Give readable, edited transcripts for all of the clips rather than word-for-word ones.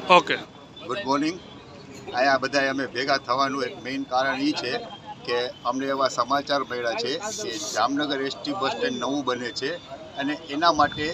Okay, good morning. અહીંયા બધા અમે ભેગા થવાનું એક મેઇન કારણ એ છે કે અમને એવા સમાચાર મળ્યા છે કે જામનગર એસટી બસ સ્ટેન્ડ નવું બને છે અને એના માટે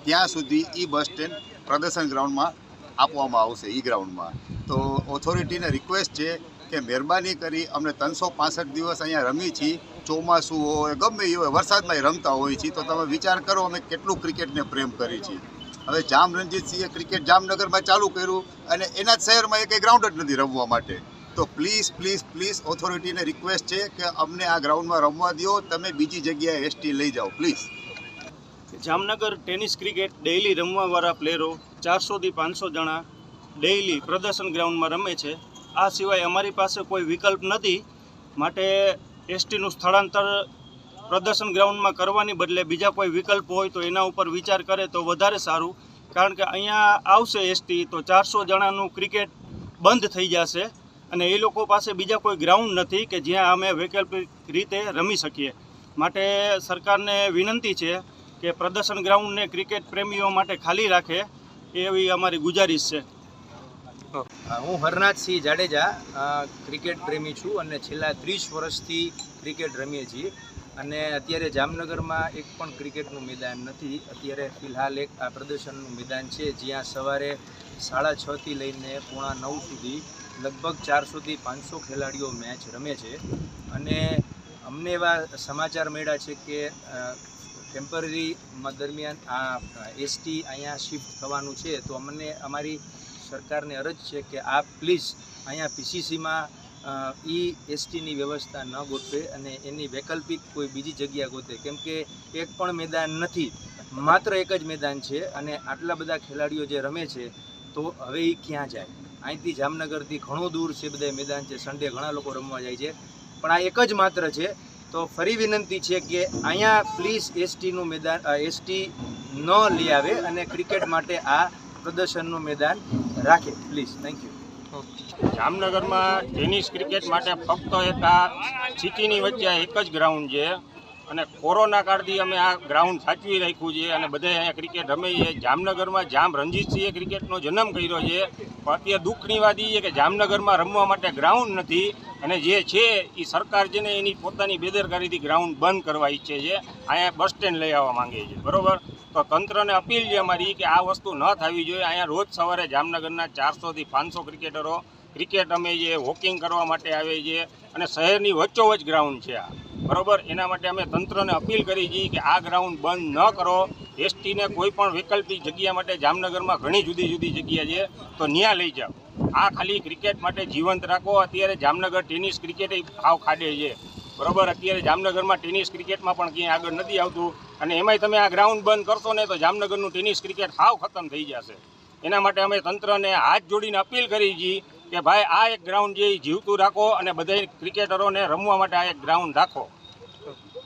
ત્યાં સુધી એ બસ સ્ટેન્ડ પ્રદર્શન ગ્રાઉન્ડમાં આપવામાં આવશે. એ ગ્રાઉન્ડમાં તો ઓથોરિટીને રિક્વેસ્ટ છે કે મહેરબાની કરી અમને 365 દિવસ અહીંયા રમી છીએ, ચોમાસું હોય ગમે એ હોય, વરસાદમાં રમતા હોય છીએ, તો તમે વિચાર કરો અમે કેટલું ક્રિકેટને પ્રેમ કરી છીએ. હવે જામ રણજીતસિંહે ક્રિકેટ જામનગરમાં ચાલુ કર્યું અને એના જ શહેરમાં એ કંઈ ગ્રાઉન્ડ જ નથી રમવા માટે. તો પ્લીઝ પ્લીઝ પ્લીઝ ઓથોરિટીને રિક્વેસ્ટ છે કે અમને આ ગ્રાઉન્ડમાં રમવા દો, તમે બીજી જગ્યાએ એસટી લઈ જાઓ please. Jamnagar tennis cricket daily રમવાવાળા પ્લેયરો 400થી 500 જણા ડેઇલી પ્રદર્શન ગ્રાઉન્ડમાં રમે છે. આ સિવાય અમારી પાસે કોઈ વિકલ્પ નથી, માટે એસટીનું સ્થળાંતર પ્રદર્શન ગ્રાઉન્ડમાં કરવાની બદલે બીજા કોઈ વિકલ્પ હોય તો એના ઉપર વિચાર કરે તો વધારે સારું. કારણ કે અહીંયા આવશે એસટી તો 400 જણાનું ક્રિકેટ બંધ થઈ જશે અને એ લોકો પાસે બીજા કોઈ ગ્રાઉન્ડ નથી કે જ્યાં અમે વૈકલ્પિક રીતે રમી શકીએ. માટે સરકારને વિનંતી છે કે પ્રદર્શન ગ્રાઉન્ડને ક્રિકેટ પ્રેમીઓ માટે ખાલી રાખે એવી અમારી ગુજારિશ છે. હું હરનાથસિંહ જાડેજા ક્રિકેટ પ્રેમી છું અને છેલ્લા 30 વર્ષથી ક્રિકેટ રમીએ છીએ અને અત્યારે જામનગરમાં એક પણ ક્રિકેટનું મેદાન નથી. અત્યારે ફિલહાલ એક આ પ્રદર્શનનું મેદાન છે જ્યાં સવારે 6:30થી લઈને 8:45 સુધી લગભગ 400થી 500 ખેલાડીઓ મેચ રમે છે અને અમને એવા સમાચાર મળ્યા છે કે ટેમ્પરરી દરમિયાન આ એસટી અહીંયા શિફ્ટ થવાનું છે. તો અમને અમારી સરકારને અરજ છે કે આપ પ્લીઝ અહીંયા પીસીસીમાં એસટીની વ્યવસ્થા ન ગોઠવે અને એની વૈકલ્પિક કોઈ બીજી જગ્યા ગોતે, કેમ કે એક પણ મેદાન નથી, માત્ર એક જ મેદાન છે અને આટલા બધા ખેલાડીઓ જે રમે છે તો હવે એ ક્યાં જાય? અહીંથી જામનગરથી ઘણું દૂર છે બધા મેદાન છે, સન્ડે ઘણા લોકો રમવા જાય છે, પણ આ એક જ માત્ર છે. તો ફરી વિનંતી છે કે અહીંયા પ્લીઝ એસટીનું મેદાન એસટી ન લઈ આવે અને ક્રિકેટ માટે આ પ્રદર્શનનું મેદાન રાખે પ્લીઝ. Thank you. જામનગરમાં ટેનિસ ક્રિકેટ માટે ફક્ત એક આ સિટીની વચ્ચે એક જ ગ્રાઉન્ડ છે અને કોરોના કાળથી અમે આ ગ્રાઉન્ડ સાચવી રાખ્યું છે અને બધા અહીંયા ક્રિકેટ રમે છે. જામનગરમાં જામ રણજીતસિંહે ક્રિકેટનો જન્મ કર્યો છે, પણ અત્યારે દુઃખની વાત એ છે કે જામનગરમાં રમવા માટે ગ્રાઉન્ડ નથી અને જે છે એ સરકાર છે ને એની પોતાની બેદરકારીથી ગ્રાઉન્ડ બંધ કરવા ઈચ્છે છે, અહીંયા બસ સ્ટેન્ડ લઈ આવવા માંગે છે. બરાબર, તો તંત્રને અપીલ છે અમારી કે આ વસ્તુ ન થવી જોઈએ. અહીંયા રોજ સવારે જામનગરના 400થી 500 ક્રિકેટરો ક્રિકેટ રમે છે, વોકિંગ કરવા માટે આવે છે અને શહેરની વચ્ચોવચ્ચ ગ્રાઉન્ડ છે આ. બરાબર, એના માટે અમે તંત્રને અપીલ કરી છીએ કે આ ગ્રાઉન્ડ બંધ ન કરો. એસટીને કોઈ પણ વૈકલ્પિક જગ્યા માટે જામનગરમાં ઘણી જુદી જુદી જગ્યા છે, તો ત્યાં લઈ જાઓ. આ ખાલી ક્રિકેટ માટે જીવંત રાખો. અત્યારે જામનગર ટેનિસ ક્રિકેટ ભાવ ખાડે છે. બરાબર, અત્યારે જામનગરમાં ટેનિસ ક્રિકેટમાં પણ ક્યાંય આગળ નથી આવતું અને એમાંય તમે આ ગ્રાઉન્ડ બંધ કરશો ને તો જામનગરનું ટેનિસ ક્રિકેટ સાવ ખતમ થઈ જશે. એના માટે અમે તંત્રને હાથ જોડીને અપીલ કરી છીએ કે ભાઈ આ એક ગ્રાઉન્ડ જે જીવતું રાખો અને બધા ક્રિકેટરોને રમવા માટે આ એક ગ્રાઉન્ડ રાખો.